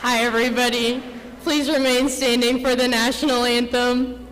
Hi, everybody. Please remain standing for the national anthem.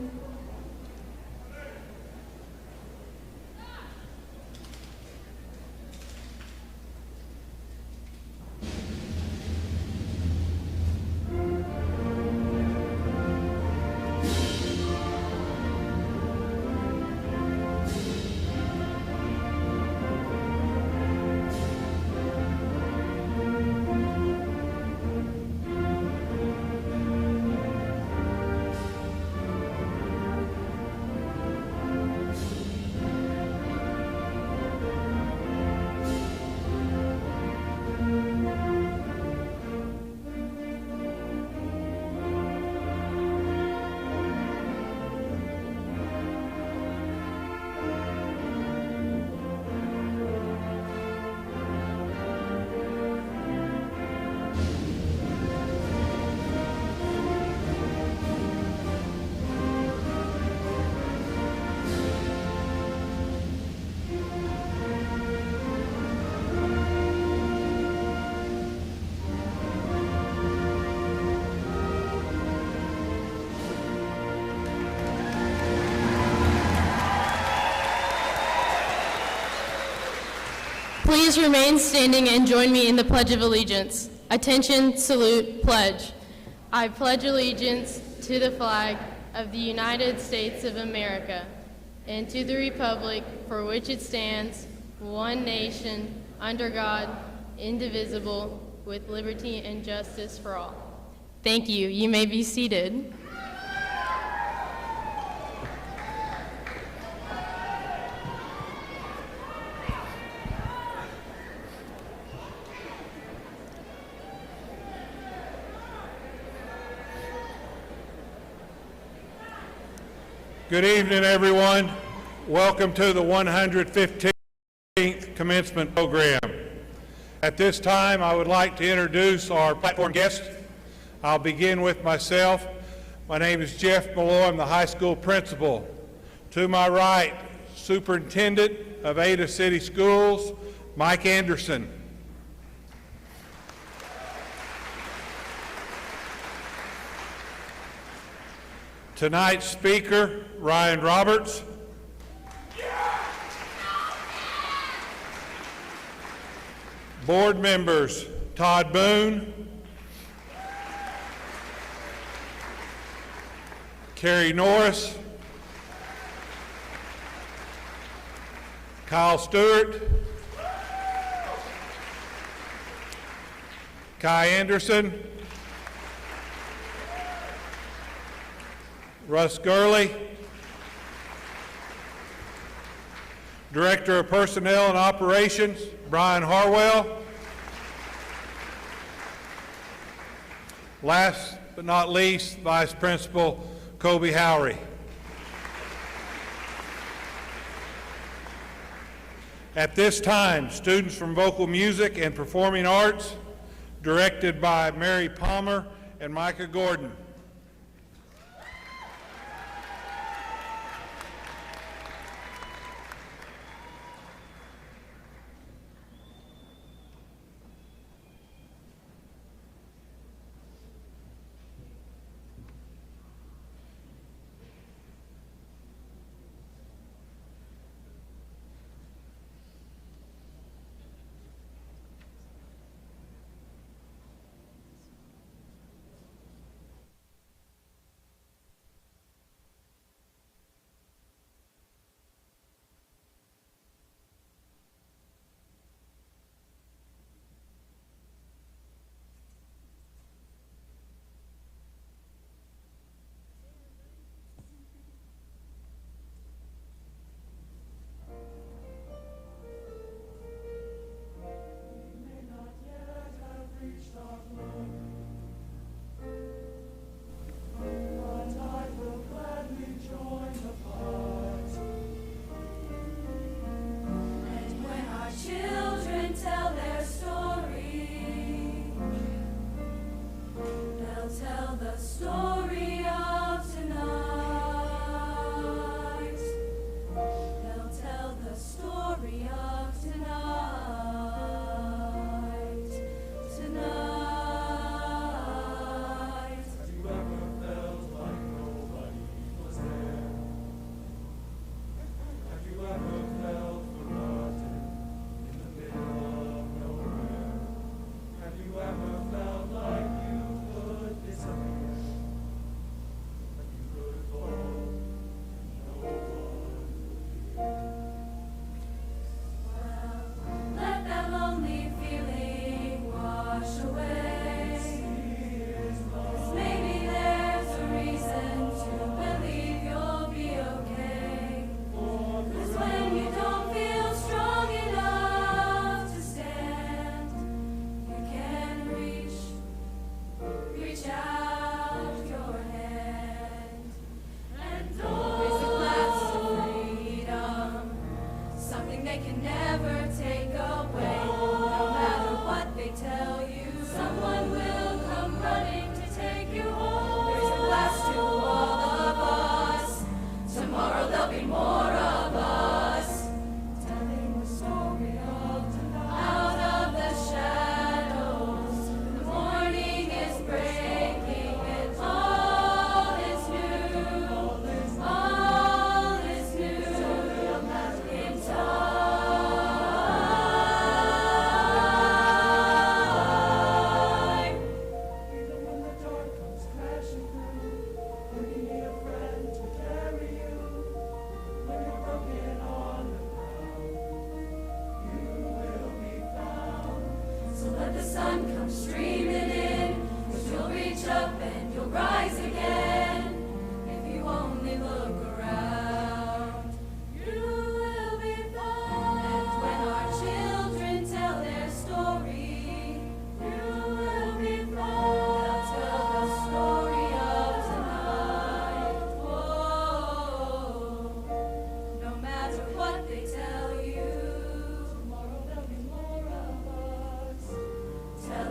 Please remain standing and join me in the Pledge of Allegiance. Attention, salute, pledge. I pledge allegiance to the flag of the United States of America and to the republic for which it stands, one nation, under God, indivisible, with liberty and justice for all. Thank you. You may be seated. Good evening, everyone. Welcome to the 115th Commencement Program. At this time, I would like to introduce our platform guests. I'll begin with myself. My name is Jeff Malloy. I'm the high school principal. To my right, Superintendent of Ada City Schools, Mike Anderson. Tonight's speaker, Ryan Roberts. Board members, Todd Boone, Carrie Norris, Kyle Stewart, Kai Anderson, Russ Gurley, Director of Personnel and Operations, Brian Harwell. Last but not least, Vice Principal Kobe Howry. At this time, students from Vocal Music and Performing Arts, directed by Mary Palmer and Micah Gordon.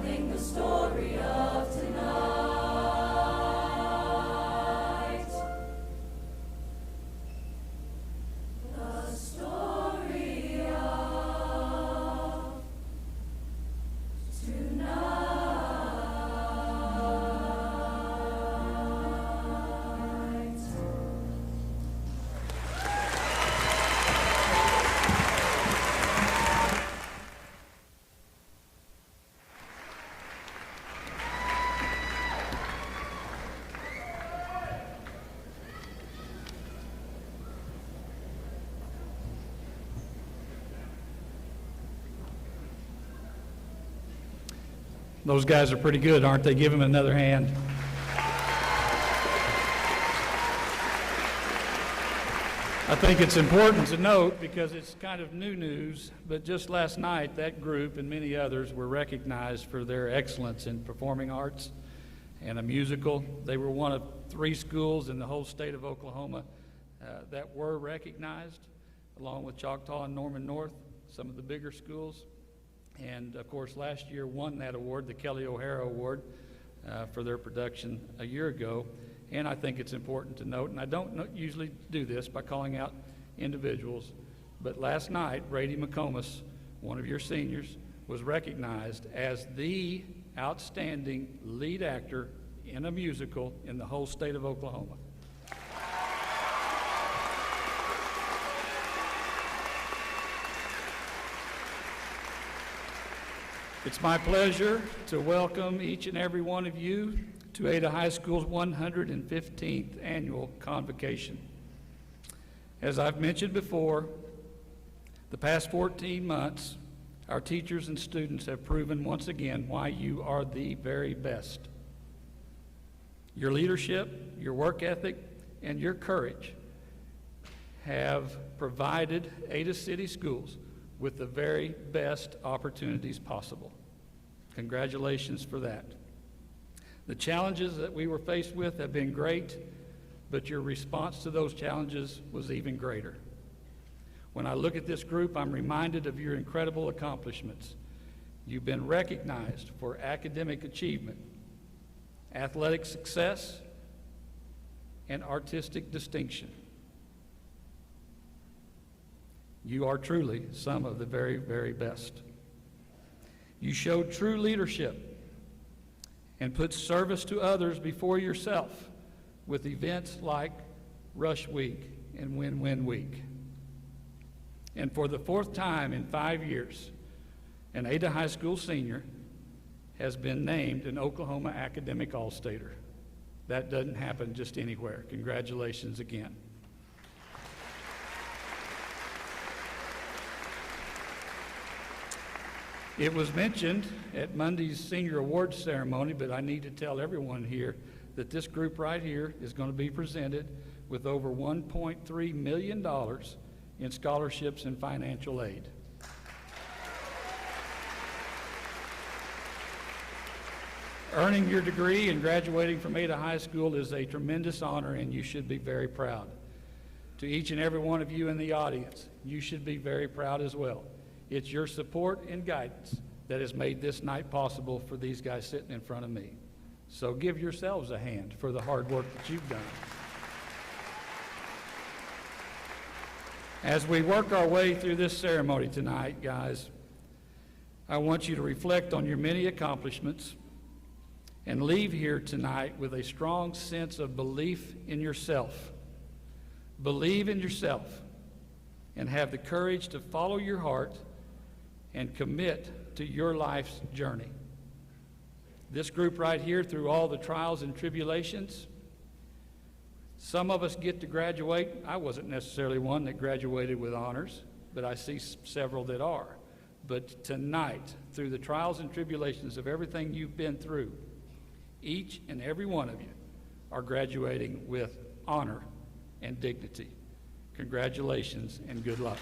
telling the story of tonight. The story of tonight. Those guys are pretty good, aren't they? Give them another hand. I think it's important to note, because it's kind of new news, but just last night that group and many others were recognized for their excellence in performing arts and a musical. They were one of 3 schools in the whole state of Oklahoma that were recognized, along with Choctaw and Norman North, some of the bigger schools. And of course, last year won that award, the Kelly O'Hara Award, for their production a year ago. And I think it's important to note, and I don't usually do this by calling out individuals, but last night, Brady McComas, one of your seniors, was recognized as the outstanding lead actor in a musical in the whole state of Oklahoma. It's my pleasure to welcome each and every one of you to Ada High School's 115th annual convocation. As I've mentioned before, the past 14 months, our teachers and students have proven once again why you are the very best. Your leadership, your work ethic, and your courage have provided Ada City Schools with the very best opportunities possible. Congratulations for that. The challenges that we were faced with have been great, but your response to those challenges was even greater. When I look at this group, I'm reminded of your incredible accomplishments. You've been recognized for academic achievement, athletic success, and artistic distinction. You are truly some of the very, very best. You showed true leadership and put service to others before yourself with events like Rush Week and Win-Win Week. And for the 4th time in 5 years, an Ada High School senior has been named an Oklahoma Academic All-Stater. That doesn't happen just anywhere. Congratulations again. It was mentioned at Monday's Senior Awards ceremony, but I need to tell everyone here that this group right here is going to be presented with over $1.3 million in scholarships and financial aid. Earning your degree and graduating from Ada High School is a tremendous honor, and you should be very proud. To each and every one of you in the audience, you should be very proud as well. It's your support and guidance that has made this night possible for these guys sitting in front of me. So give yourselves a hand for the hard work that you've done. As we work our way through this ceremony tonight, guys, I want you to reflect on your many accomplishments and leave here tonight with a strong sense of belief in yourself. Believe in yourself and have the courage to follow your heart and commit to your life's journey. This group right here, through all the trials and tribulations, some of us get to graduate. I wasn't necessarily one that graduated with honors, but I see several that are. But tonight, through the trials and tribulations of everything you've been through, each and every one of you are graduating with honor and dignity. Congratulations and good luck.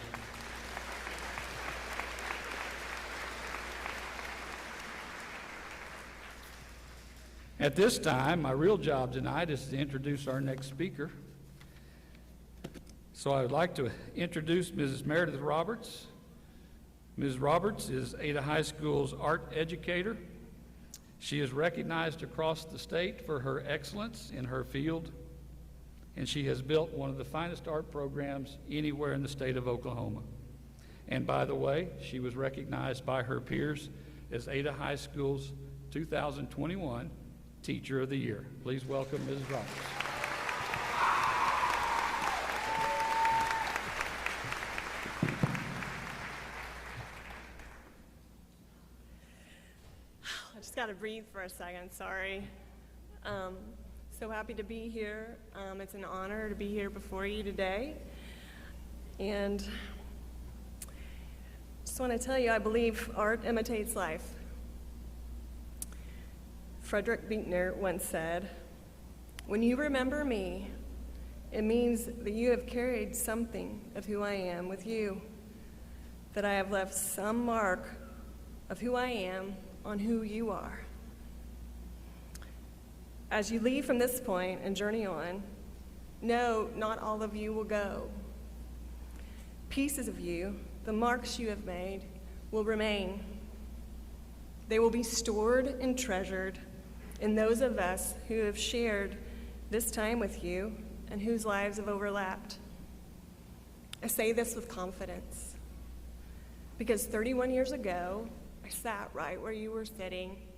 At this time, my real job tonight is to introduce our next speaker. So I would like to introduce Mrs. Meredith Roberts. Ms. Roberts is Ada High School's art educator She is recognized across the state for her excellence in her field, and she has built one of the finest art programs anywhere in the state of Oklahoma. And by the way, she was recognized by her peers as Ada High School's 2021 Teacher of the Year. Please welcome Mrs. Roberts. I just got to breathe for a second, sorry. So happy to be here. It's an honor to be here before you today. And just want to tell you, I believe art imitates life. Frederick Buechner once said, "When you remember me, it means that you have carried something of who I am with you, that I have left some mark of who I am on who you are." As you leave from this point and journey on, know not all of you will go. Pieces of you, the marks you have made, will remain. They will be stored and treasured in those of us who have shared this time with you and whose lives have overlapped. I say this with confidence because 31 years ago, I sat right where you were sitting,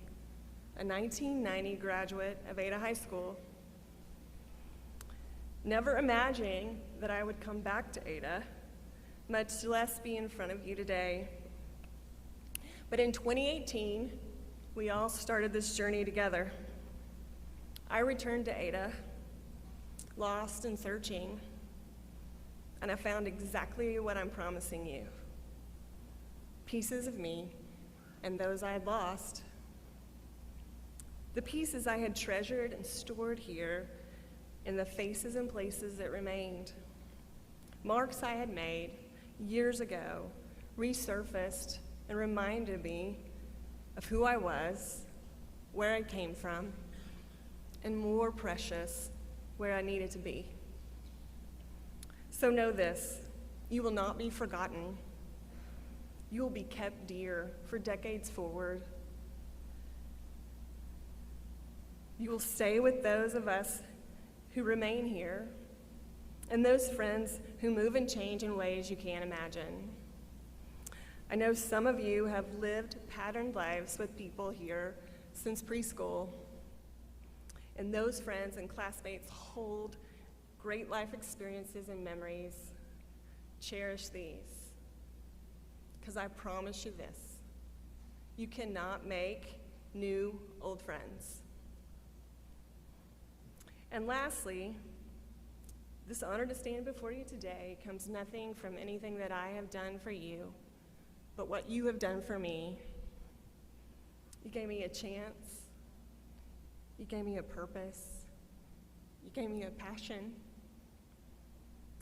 a 1990 graduate of Ada High School. Never imagining that I would come back to Ada, much less be in front of you today. But in 2018, we all started this journey together. I returned to Ada, lost and searching, and I found exactly what I'm promising you. Pieces of me and those I had lost. The pieces I had treasured and stored here in the faces and places that remained. Marks I had made years ago resurfaced and reminded me of who I was, where I came from, and more precious, where I needed to be. So know this, you will not be forgotten. You will be kept dear for decades forward. You will stay with those of us who remain here and those friends who move and change in ways you can't imagine. I know some of you have lived patterned lives with people here since preschool, and those friends and classmates hold great life experiences and memories. Cherish these, because I promise you this, you cannot make new old friends. And lastly, this honor to stand before you today comes nothing from anything that I have done for you, but what you have done for me. You gave me a chance. You gave me a purpose. You gave me a passion.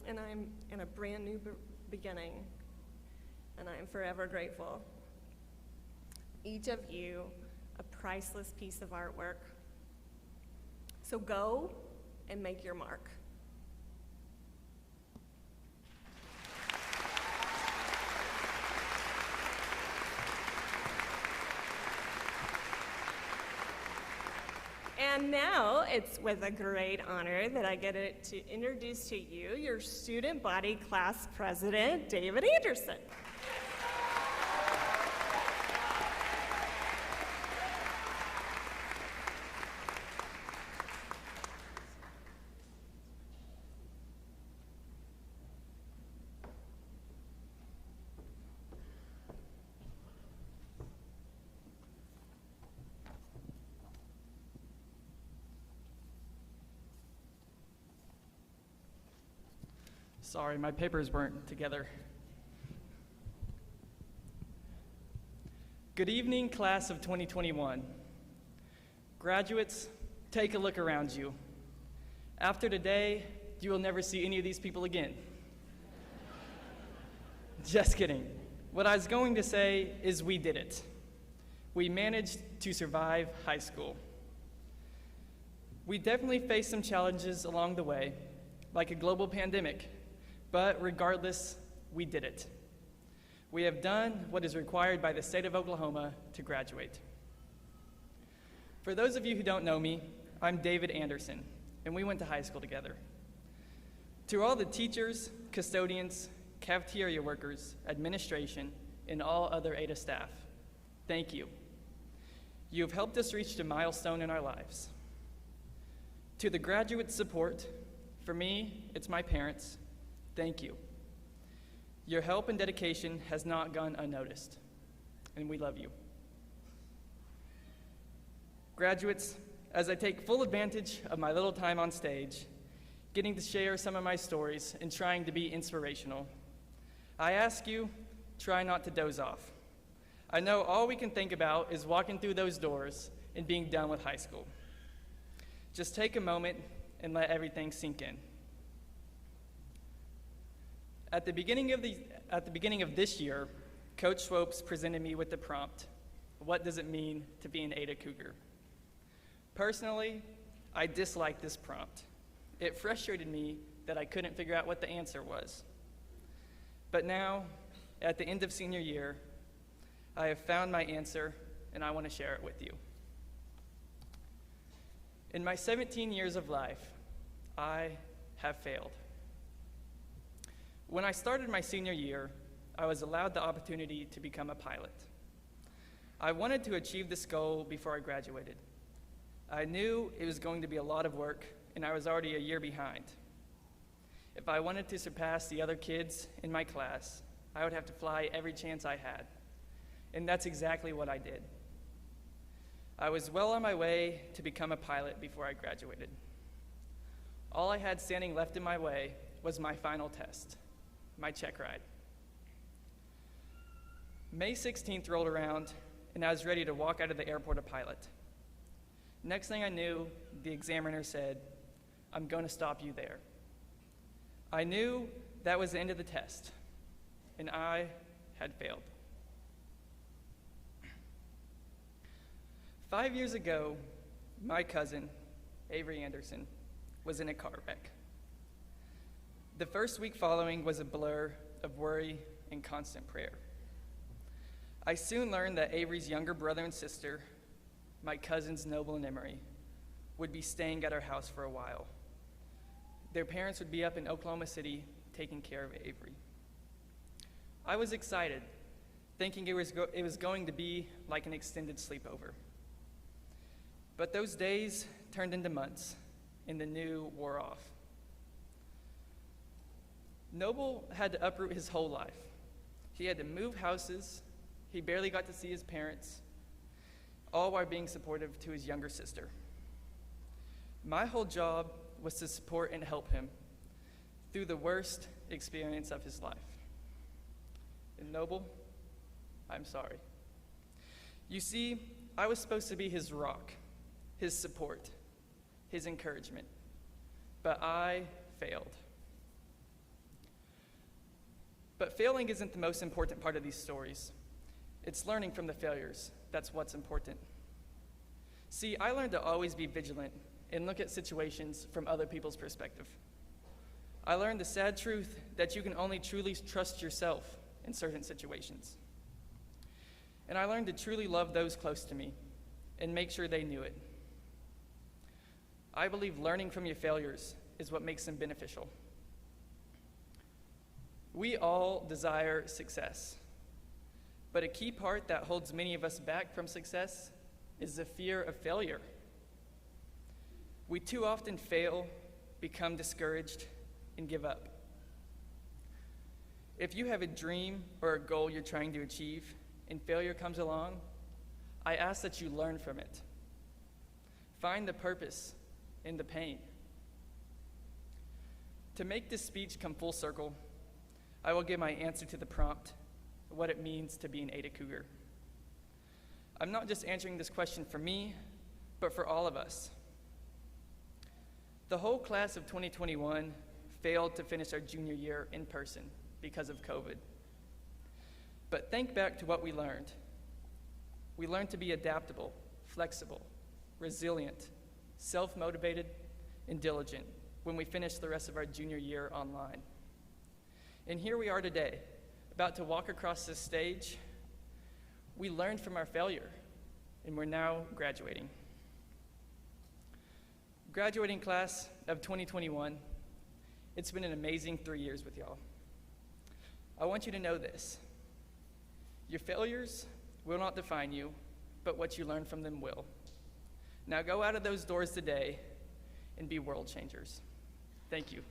And I'm in a brand new beginning, and I am forever grateful. Each of you, a priceless piece of artwork. So go and make your mark. And now it's with a great honor that I get to introduce to you your student body class president, David Anderson. Sorry, my papers weren't together. Good evening, class of 2021. Graduates, take a look around you. After today, you will never see any of these people again. Just kidding. What I was going to say is we did it. We managed to survive high school. We definitely faced some challenges along the way, like a global pandemic. But regardless, we did it. We have done what is required by the state of Oklahoma to graduate. For those of you who don't know me, I'm David Anderson, and we went to high school together. To all the teachers, custodians, cafeteria workers, administration, and all other Ada staff, thank you. You have helped us reach a milestone in our lives. To the graduate support, for me, it's my parents, thank you. Your help and dedication has not gone unnoticed, and we love you. Graduates, as I take full advantage of my little time on stage, getting to share some of my stories and trying to be inspirational, I ask you, try not to doze off. I know all we can think about is walking through those doors and being done with high school. Just take a moment and let everything sink in. At the beginning of this year, Coach Swopes presented me with the prompt, what does it mean to be an Ada Cougar? Personally, I disliked this prompt. It frustrated me that I couldn't figure out what the answer was. But now, at the end of senior year, I have found my answer, and I want to share it with you. In my 17 years of life, I have failed. When I started my senior year, I was allowed the opportunity to become a pilot. I wanted to achieve this goal before I graduated. I knew it was going to be a lot of work, and I was already a year behind. If I wanted to surpass the other kids in my class, I would have to fly every chance I had. And that's exactly what I did. I was well on my way to become a pilot before I graduated. All I had standing left in my way was my final test, my check ride. May 16th rolled around, and I was ready to walk out of the airport a pilot. Next thing I knew, the examiner said, "I'm going to stop you there." I knew that was the end of the test, and I had failed. 5 years ago, my cousin, Avery Anderson, was in a car wreck. The first week following was a blur of worry and constant prayer. I soon learned that Avery's younger brother and sister, my cousins Noble and Emery, would be staying at our house for a while. Their parents would be up in Oklahoma City taking care of Avery. I was excited, thinking it was going to be like an extended sleepover. But those days turned into months, and the new wore off. Noble had to uproot his whole life. He had to move houses, he barely got to see his parents, all while being supportive to his younger sister. My whole job was to support and help him through the worst experience of his life. And Noble, I'm sorry. You see, I was supposed to be his rock, his support, his encouragement, but I failed. But failing isn't the most important part of these stories. It's learning from the failures. That's what's important. See, I learned to always be vigilant and look at situations from other people's perspective. I learned the sad truth that you can only truly trust yourself in certain situations. And I learned to truly love those close to me and make sure they knew it. I believe learning from your failures is what makes them beneficial. We all desire success, but a key part that holds many of us back from success is the fear of failure. We too often fail, become discouraged, and give up. If you have a dream or a goal you're trying to achieve and failure comes along, I ask that you learn from it. Find the purpose in the pain. To make this speech come full circle, I will give my answer to the prompt, what it means to be an Ada Cougar. I'm not just answering this question for me, but for all of us. The whole class of 2021 failed to finish our junior year in person because of COVID. But think back to what we learned. We learned to be adaptable, flexible, resilient, self-motivated, and diligent when we finished the rest of our junior year online. And here we are today, about to walk across this stage. We learned from our failure, and we're now graduating. Graduating class of 2021, it's been an amazing 3 years with y'all. I want you to know this. Your failures will not define you, but what you learn from them will. Now go out of those doors today and be world changers. Thank you.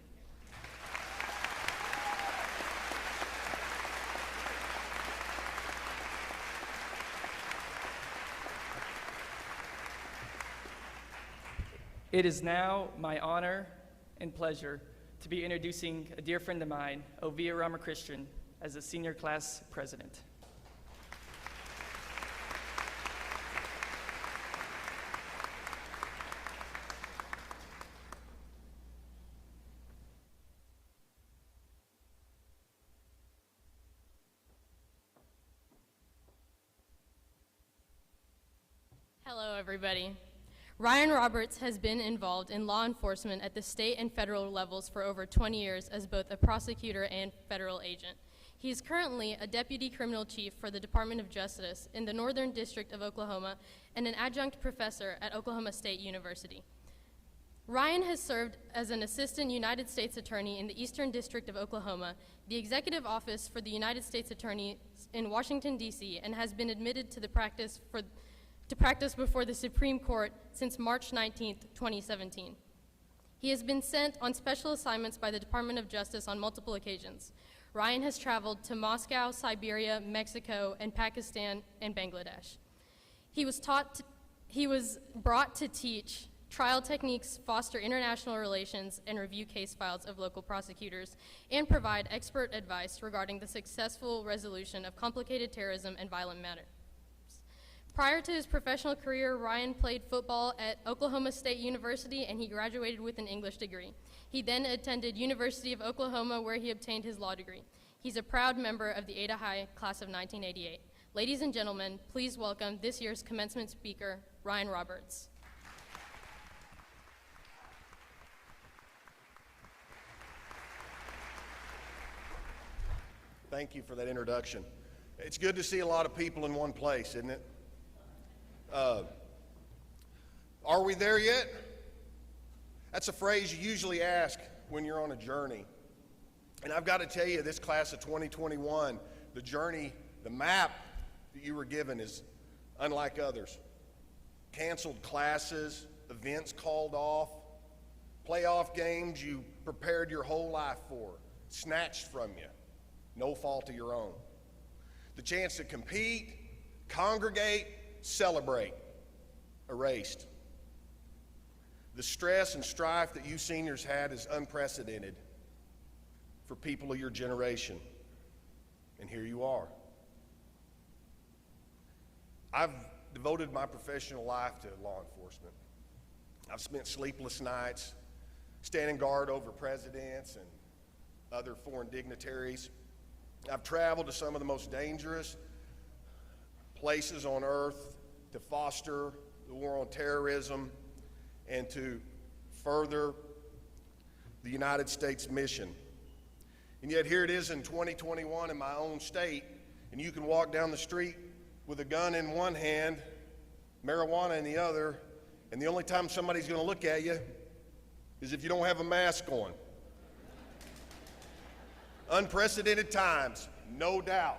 It is now my honor and pleasure to be introducing a dear friend of mine, Ovia Ramakrishnan, as the senior class president. Hello, everybody. Ryan Roberts has been involved in law enforcement at the state and federal levels for over 20 years as both a prosecutor and federal agent. He is currently a deputy criminal chief for the Department of Justice in the Northern District of Oklahoma and an adjunct professor at Oklahoma State University. Ryan has served as an assistant United States attorney in the Eastern District of Oklahoma, the executive office for the United States Attorney in Washington, D.C., and has been admitted to practice before the Supreme Court since March 19, 2017. He has been sent on special assignments by the Department of Justice on multiple occasions. Ryan has traveled to Moscow, Siberia, Mexico, and Pakistan, and Bangladesh. He was brought to teach trial techniques, foster international relations, and review case files of local prosecutors, and provide expert advice regarding the successful resolution of complicated terrorism and violent matters. Prior to his professional career, Ryan played football at Oklahoma State University, and he graduated with an English degree. He then attended University of Oklahoma, where he obtained his law degree. He's a proud member of the Ada High class of 1988. Ladies and gentlemen, please welcome this year's commencement speaker, Ryan Roberts. Thank you for that introduction. It's good to see a lot of people in one place, isn't it? Are we there yet? That's a phrase you usually ask when you're on a journey. And I've got to tell you, this class of 2021, the journey, the map that you were given is unlike others. Canceled classes, events called off, playoff games you prepared your whole life for, snatched from you, no fault of your own. The chance to compete, congregate, celebrate, erased. The stress and strife that you seniors had is unprecedented for people of your generation. And here you are. I've devoted my professional life to law enforcement. I've spent sleepless nights standing guard over presidents and other foreign dignitaries. I've traveled to some of the most dangerous places on earth to foster the war on terrorism and to further the United States mission. And yet here it is in 2021 in my own state, and you can walk down the street with a gun in one hand, marijuana in the other, and the only time somebody's going to look at you is if you don't have a mask on. Unprecedented times, no doubt.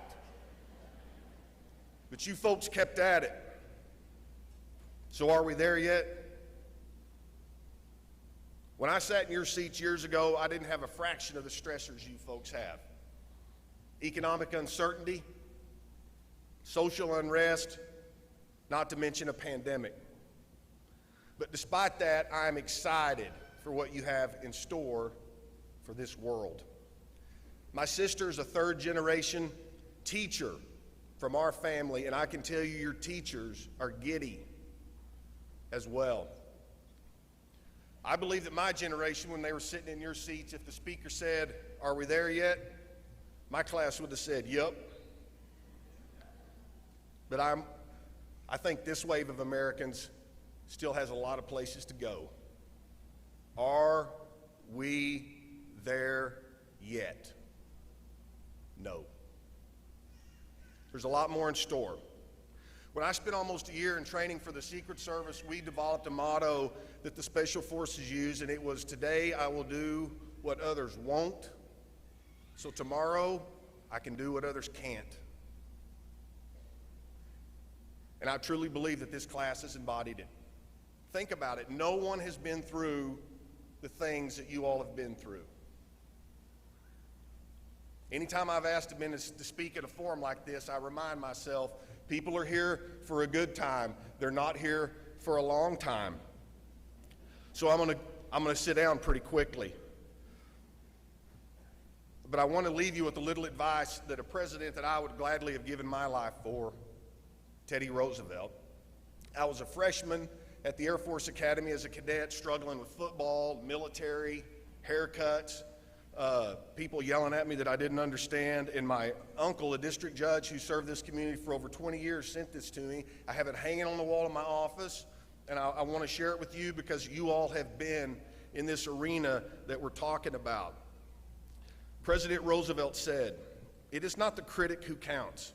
But you folks kept at it. So are we there yet? When I sat in your seats years ago, I didn't have a fraction of the stressors you folks have. Economic uncertainty, social unrest, not to mention a pandemic. But despite that, I am excited for what you have in store for this world. My sister is a third-generation teacher from our family, and I can tell you your teachers are giddy as well. I believe that my generation, when they were sitting in your seats, if the speaker said, "Are we there yet?" my class would have said, "Yep." But I think this wave of Americans still has a lot of places to go. Are we there yet? No. There's a lot more in store. When I spent almost a year in training for the Secret Service, we developed a motto that the Special Forces use, and it was, "Today I will do what others won't, so tomorrow I can do what others can't." And I truly believe that this class has embodied it. Think about it. No one has been through the things that you all have been through. Anytime I've asked to speak at a forum like this, I remind myself, people are here for a good time. They're not here for a long time. So I'm gonna sit down pretty quickly. But I want to leave you with a little advice that a president that I would gladly have given my life for, Teddy Roosevelt. I was a freshman at the Air Force Academy as a cadet, struggling with football, military, haircuts, people yelling at me that I didn't understand, and my uncle, a district judge who served this community for over 20 years, sent this to me. I have it hanging on the wall in my office, and I want to share it with you because you all have been in this arena that we're talking about. President Roosevelt said, "It is not the critic who counts.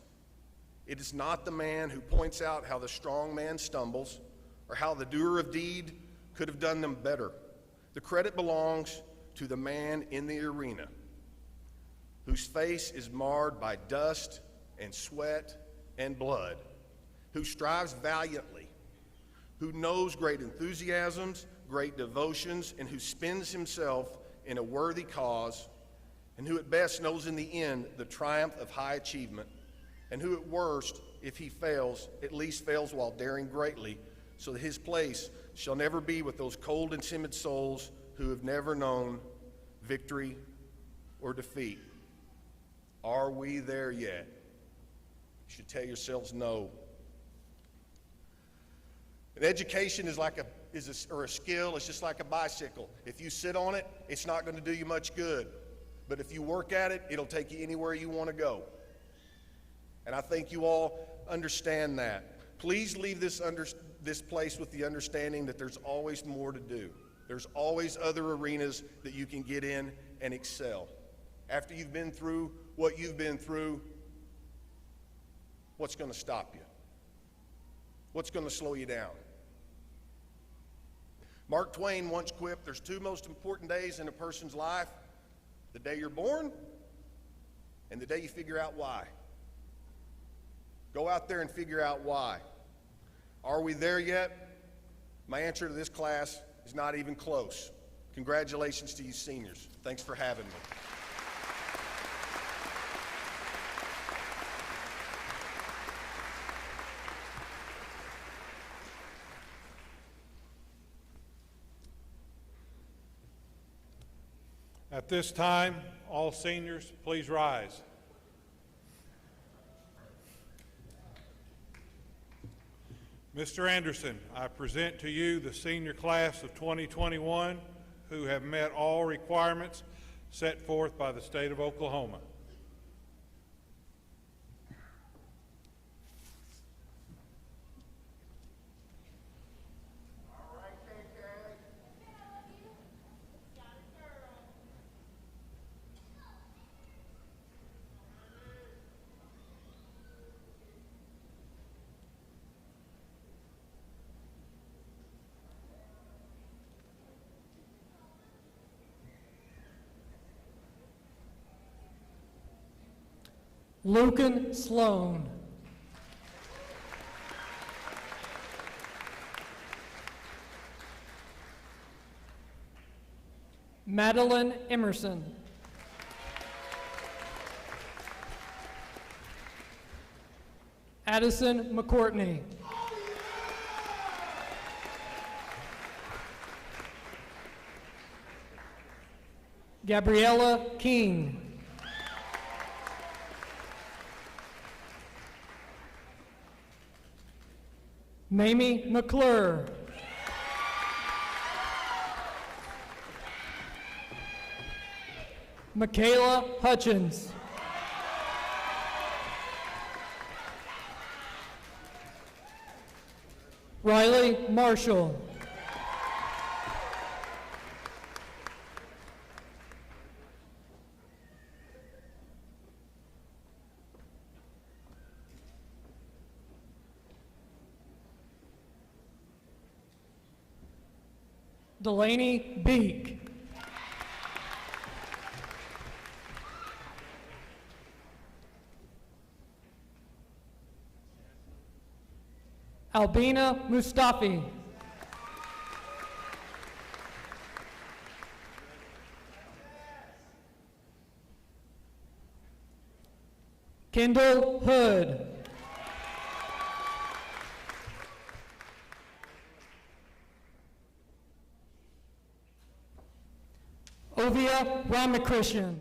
It is not the man who points out how the strong man stumbles or how the doer of deed could have done them better. The credit belongs to the man in the arena whose face is marred by dust and sweat and blood, who strives valiantly, who knows great enthusiasms, great devotions, and who spends himself in a worthy cause, and who at best knows in the end the triumph of high achievement, and who at worst, if he fails, at least fails while daring greatly, so that his place shall never be with those cold and timid souls who have never known victory or defeat." Are we there yet? You should tell yourselves no. An education is like a skill. It's just like a bicycle. If you sit on it, it's not going to do you much good. But if you work at it, it'll take you anywhere you want to go. And I think you all understand that. Please leave this place with the understanding that there's always more to do. There's always other arenas that you can get in and excel. After you've been through what you've been through, what's going to stop you? What's going to slow you down? Mark Twain once quipped, "There's two most important days in a person's life: the day you're born and the day you figure out why." Go out there and figure out why. Are we there yet? My answer to this class is not even close. Congratulations to you seniors. Thanks for having me. At this time, all seniors, please rise. Mr. Anderson, I present to you the senior class of 2021 who have met all requirements set forth by the state of Oklahoma. Lucan Sloan. Madeline Emerson. Addison McCourtney. Gabriella King. Mamie McClure. Michaela Hutchins. Riley Marshall. Delaney Beek. Albina Mustafi. Kendall Hood. Ovia Ramakrishnan.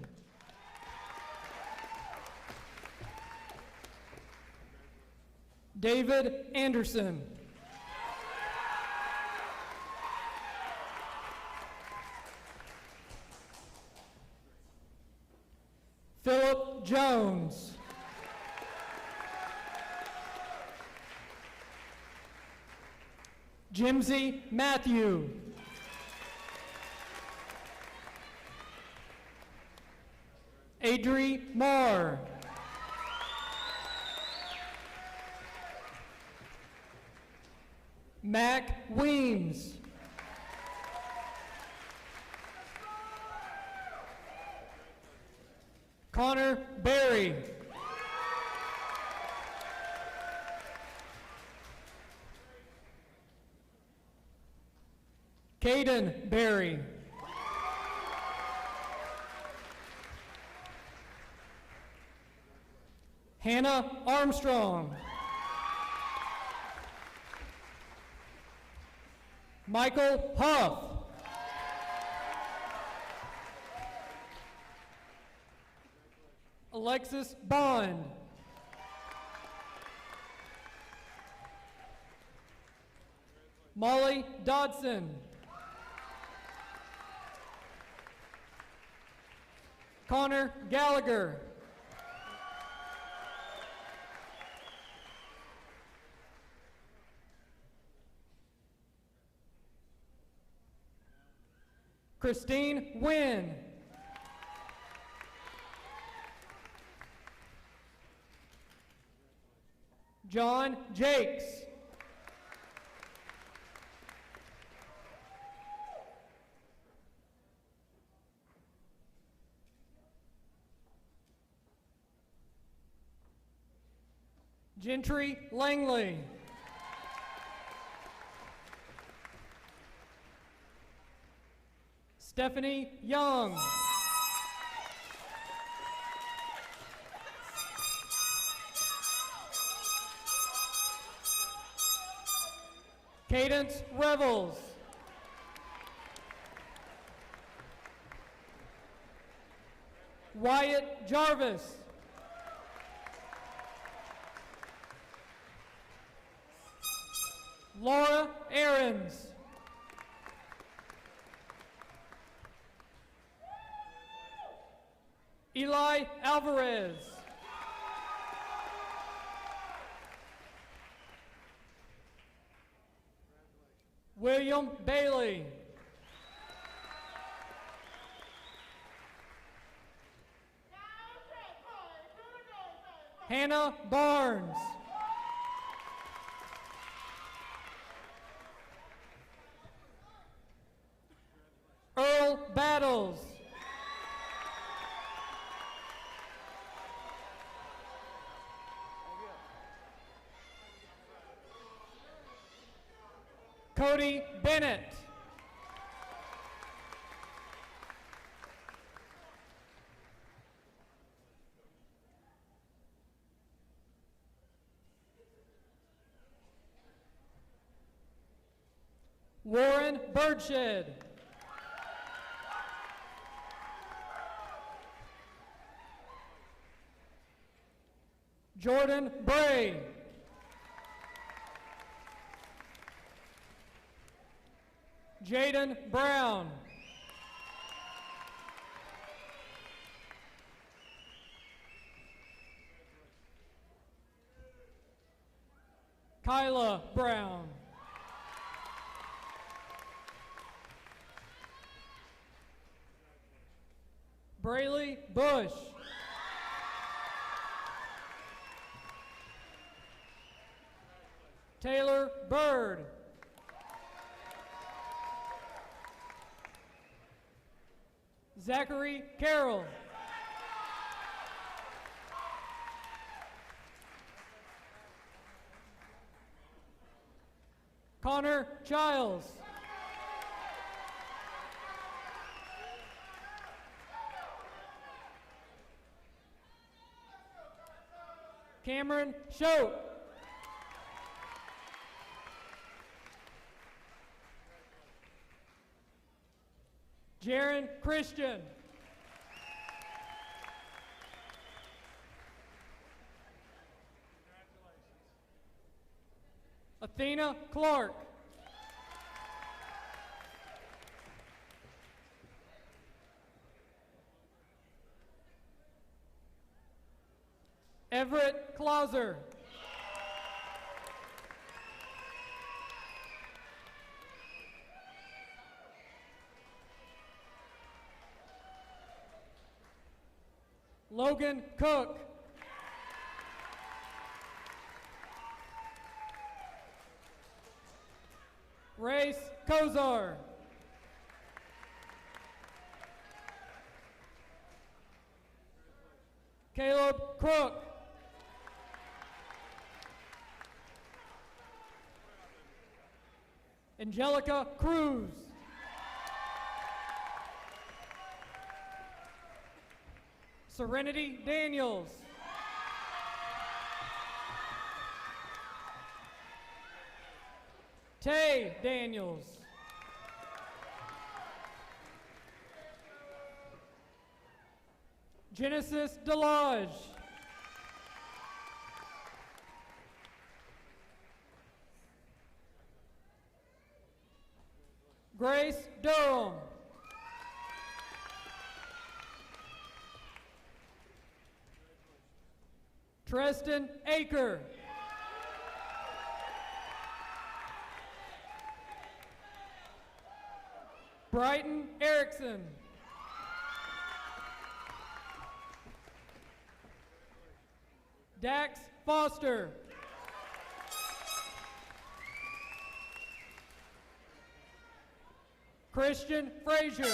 David Anderson. Philip Jones. Jimsy Matthew. Adri Marr. Mac Weems. Connor Berry. Caden Berry. Hannah Armstrong. Michael Huff. Alexis Bond. Molly Dodson. Connor Gallagher. Christine Wynn. John Jakes. Gentry Langley. Stephanie Young. Cadence Revels. Wyatt Jarvis. Laura Ahrens. Eli Alvarez. William Bailey. Hannah Barnes. Earl Battles. Cody Bennett. Warren Birdshed. Jordan Bray. Jaden Brown. Kyla Brown. Brayley Bush. Taylor Bird. Zachary Carroll. Connor Childs. Cameron Choate. Jaron Christian. Athena Clark. Everett Clauser. Logan Cook. Race Kozar. Caleb Crook. Angelica Cruz. Serenity Daniels. Tay Daniels. Genesis Delage. Grace Durham. Treston Aker. Brighton Erickson. Dax Foster. Christian Frazier.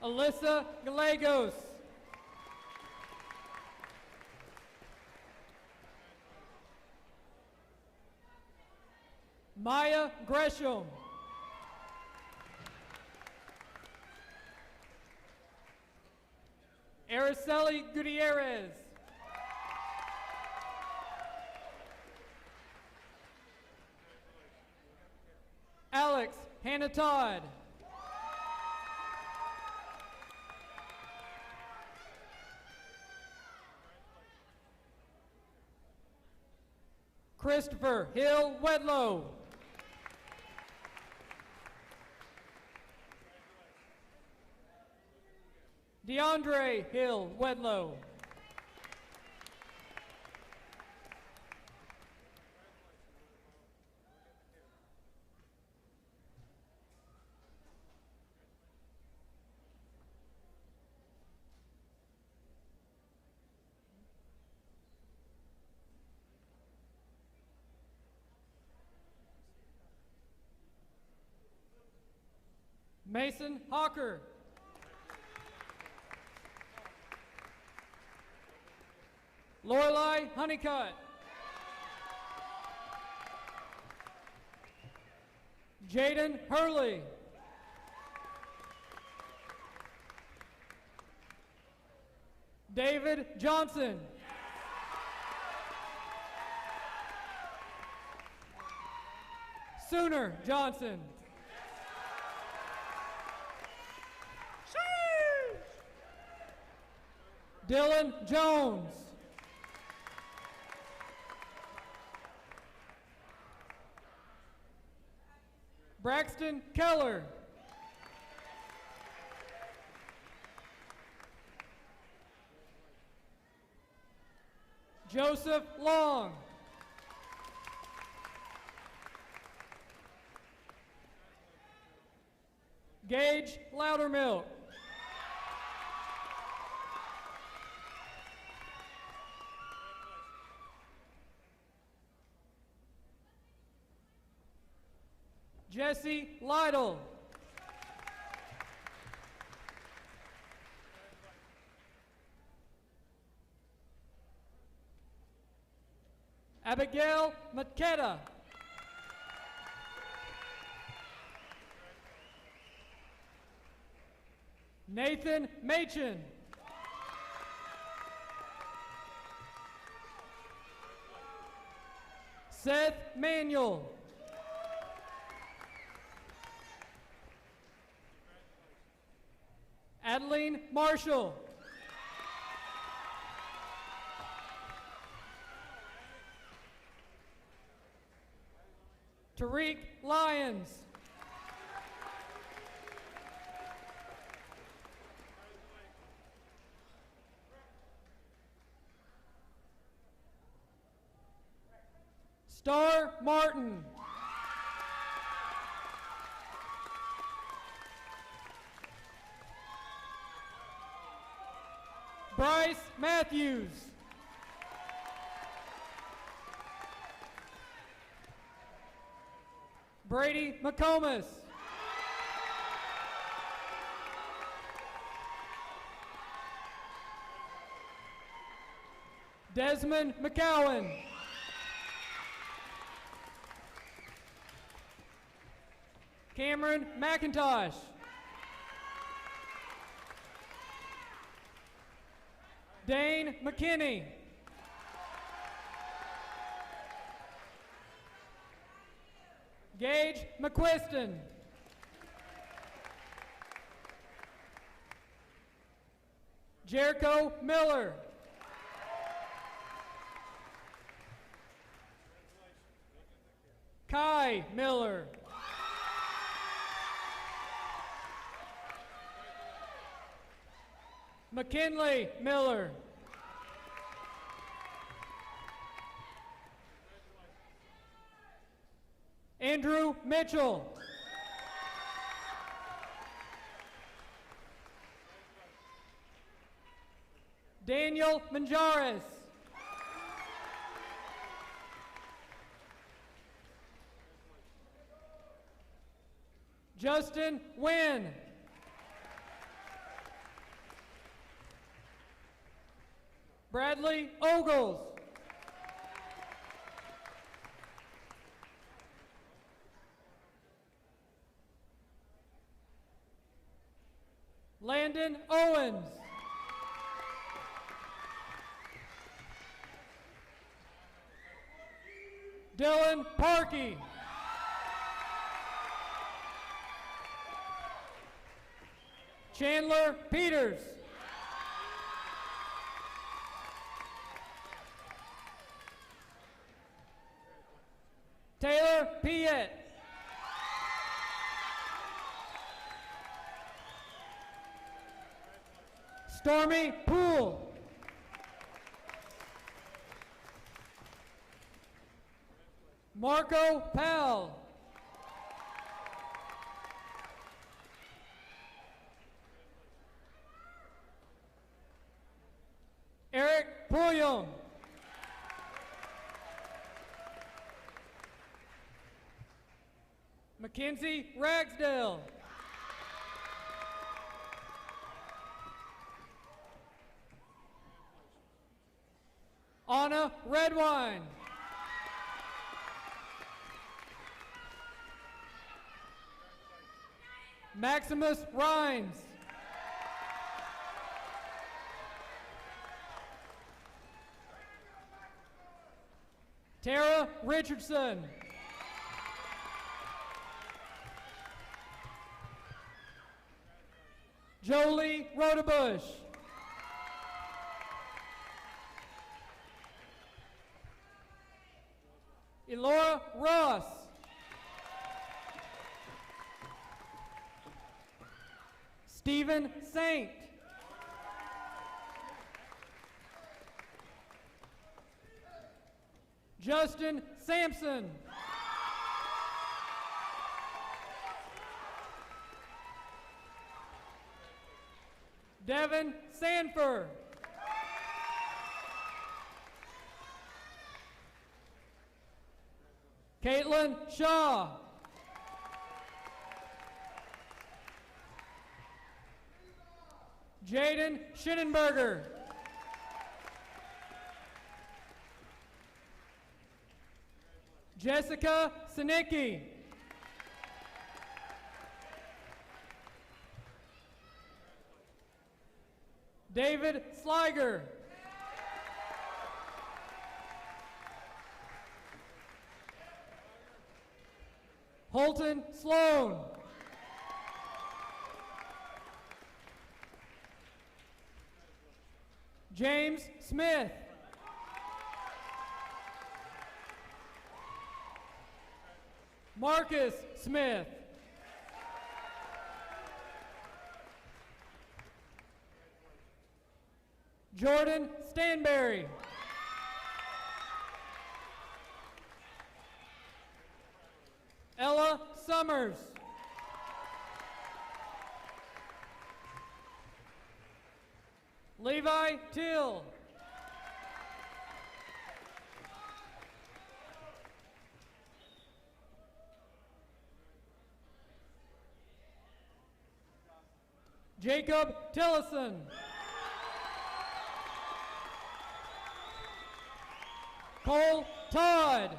Alyssa Gallegos. Maya Gresham. Araceli Gutierrez. Alex Hannah Todd. Christopher Hill Wedlow. DeAndre Hill Wedlow. Mason Hawker. Lorelei Honeycutt. Jaden Hurley. David Johnson. Sooner Johnson. Dylan Jones. Braxton Keller. Joseph Long. Gage Loudermilk. Jesse Lytle. Abigail Maketa. Nathan Machin. Seth Manuel. Adeline Marshall. Tariq Lyons. Star Martin. Bryce Matthews. Brady McComas. Desmond McCowan. Cameron McIntosh. Dane McKinney. Gage McQuiston. Jericho Miller. Kai Miller. McKinley Miller. Andrew Mitchell. Daniel Manjares. Justin Wynn. Bradley Ogles. Landon Owens. Dylan Parkey. Chandler Peters. Taylor Piet. Stormy Poole. Marco Powell. Eric Pulliam. Mackenzie Ragsdale. Anna Redwine. Maximus Rhymes. Tara Richardson. Jolie Rodebush. Elora Ross. Stephen Saint. Justin Sampson. Devin Sanford. Caitlin Shaw. Jaden Schinenberger. Jessica Sinicki. David Sliger. Holton Sloan. James Smith. Marcus Smith. Jordan Stanberry. Ella Summers. Levi Till. Jacob Tillison. Cole Todd.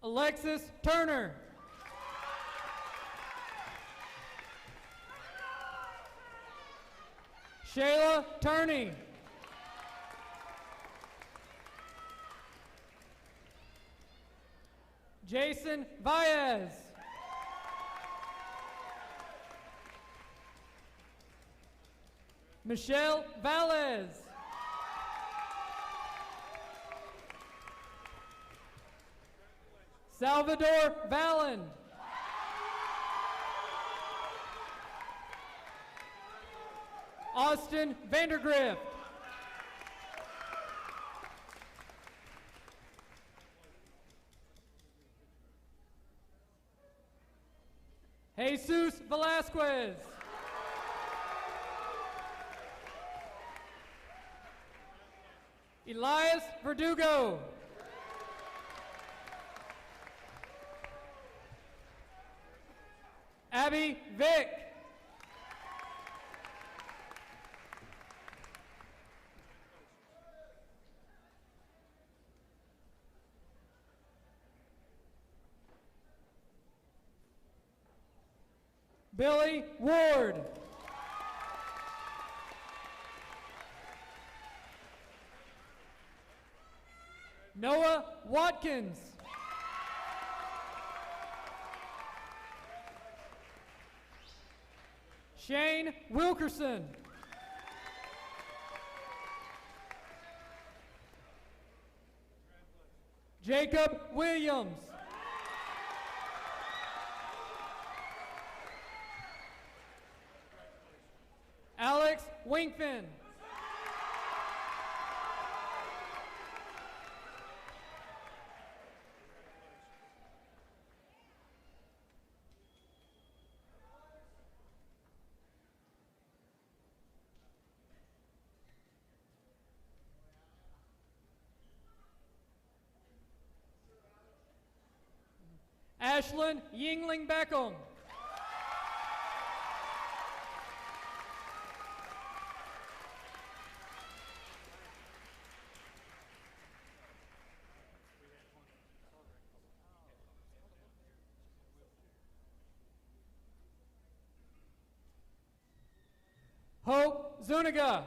Alexis Turner. Shayla Turney. Jason Baez. Michelle Valez. Salvador Valen. Austin Vandergrift. Jesus Velasquez. Elias Verdugo. Abby Vick. Billy Ward. Noah Watkins. Shane Wilkerson. Jacob Williams. Alex Winkfin. Ashlyn Yingling Beckham. Hope Zuniga.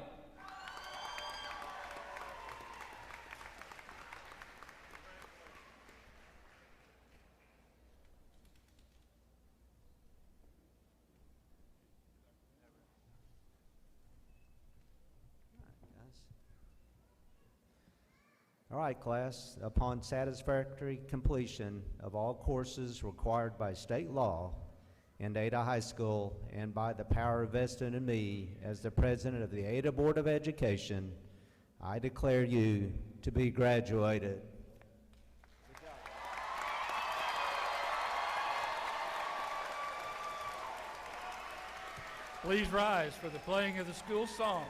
All right, class, upon satisfactory completion of all courses required by state law in Ada High School and by the power vested in me as the president of the Ada Board of Education, I declare you to be graduated. Please rise for the playing of the school song.